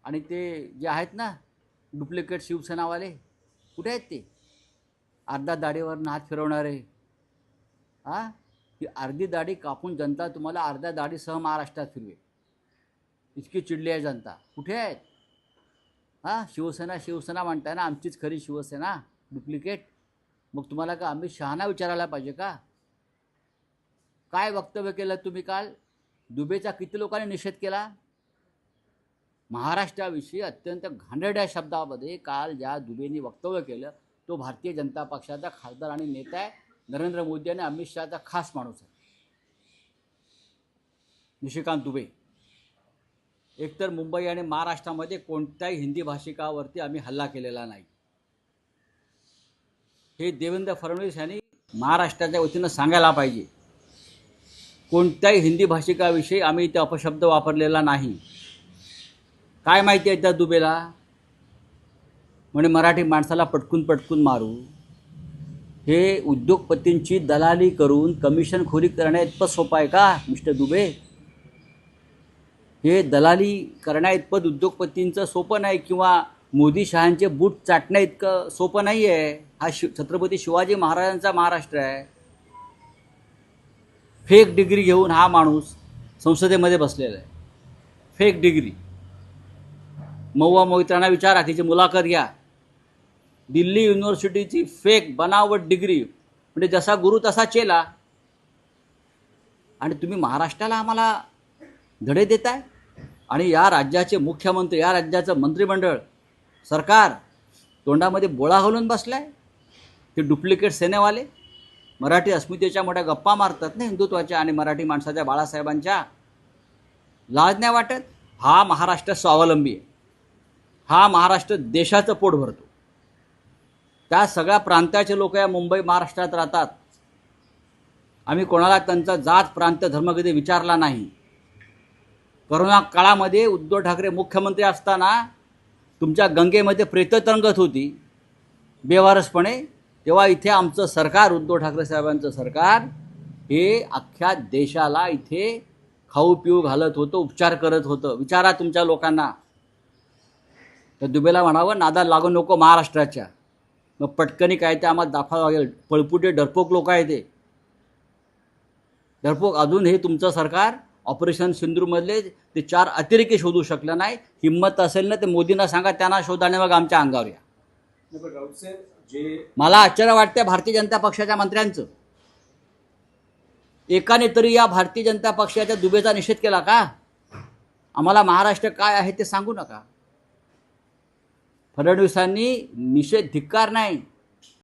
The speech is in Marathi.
आणि ते जे आहेत ना डुप्लिकेट शिवसेनावाले, कुठे आहेत ते? अर्धा दाढीवरनं हात फिरवणारे. हां, ती अर्धी दाढी कापून जनता तुम्हाला अर्ध्या दाढीसह महाराष्ट्रात फिरवे, इतकी चिडली आहे जनता. कुठे आहेत? हां, शिवसेना शिवसेना म्हणताय ना, आमचीच खरी शिवसेना डुप्लिकेट. मग तुम्हाला का अमित शहाना विचारायला पाहिजे का? काय वक्तव्य केलं तुम्ही काल? दुबेचा किती लोकांनी निषेध केला? महाराष्ट्राविषयी अत्यंत घाणेरड्या शब्दामध्ये काल ज्या दुबेंनी वक्तव्य केलं, तो भारतीय जनता पक्षाचा खासदार आणि नेता आहे. नरेंद्र मोदी आणि अमित शहाचा खास माणूस आहे निशिकांत दुबे. एकतर मुंबई आणि महाराष्ट्रामध्ये कोणत्याही हिंदी भाषिकावरती आम्ही हल्ला केलेला नाही, हे देवेंद्र फडणवीस यांनी महाराष्ट्राच्या वतीनं सांगायला पाहिजे. कोणत्याही हिंदी भाषिकाविषयी आम्ही इथे अपशब्द वापरलेला नाही. काय माहिती आहे त्या दुबेला? म्हणे मराठी माणसाला पटकून पटकून मारू. हे उद्योगपतींची दलाली करून कमिशनखोरी करण्या इतपत सोपं आहे का मिस्टर दुबे? हे दलाली करण्या इतपत उद्योगपतींचं सोपं नाही, किंवा मोदी शहांचे बूट चाटण्या इतकं सोपं नाही आहे. हा छत्रपती शिवाजी महाराजांचा महाराष्ट्र आहे. फेक डिग्री घेऊन हा माणूस संसदेमध्ये बसलेला आहे. Fake degree. महुआ मोहित्रांना विचारा, तिची मुलाखत घ्या. दिल्ली युनिव्हर्सिटीची फेक बनावट डिग्री, म्हणजे जसा गुरु तसा चेला. आणि तुम्ही महाराष्ट्राला आम्हाला धडे देताय. आणि या राज्याचे मुख्यमंत्री, या राज्याचं मंत्रिमंडळ, सरकार तोंडामध्ये बोळा घालून बसलाय. ते डुप्लिकेट सेनेवाले मराठी अस्मितेच्या मोठ्या गप्पा मारतात ना, हिंदुत्वाच्या आणि मराठी माणसाच्या, बाळासाहेबांच्या. लाज नाही वाटत? हा महाराष्ट्र स्वावलंबी आहे. हा महाराष्ट्र देशाचं पोट भरतो. त्या सगळ्या प्रांताचे लोक या मुंबई महाराष्ट्रात राहतात. आम्ही कोणाला त्यांचा जात प्रांत धर्म कधी विचारला नाही. करोना काळामध्ये उद्धव ठाकरे मुख्यमंत्री असताना तुमच्या गंगेमध्ये प्रेतं तरंगत होती बेवारसपणे, तेव्हा इथे आमचं सरकार, उद्धव ठाकरे साहेबांचं सरकार, हे अख्ख्या देशाला इथे खाऊ पिऊ घालत होतं, उपचार करत होतं. विचारा तुमच्या लोकांना. तर दुबेला म्हणावं नादा लागू नको महाराष्ट्राच्या. मग पटकनी काय ते आम्हाला दाखवावं लागेल. पळपुटे डरपोक लोक आहे ते. डरपोक. अजून हे तुमचं सरकार ऑपरेशन सिंधूरमधले ते 4 अतिरेकी शोधू शकलं नाही. हिंमत असेल ना ते मोदींना सांगा, त्यांना शोधाने मग आमच्या अंगावर या. मला आश्चर्य वाटतं भारतीय जनता पक्षाच्या मंत्र्यांचं. एकाने तरी या भारतीय जनता पक्षाच्या दुबेचा निषेध केला का? आम्हाला महाराष्ट्र काय आहे ते सांगू नका. फडणवीसांनी निषेध, धिक्कार नाही,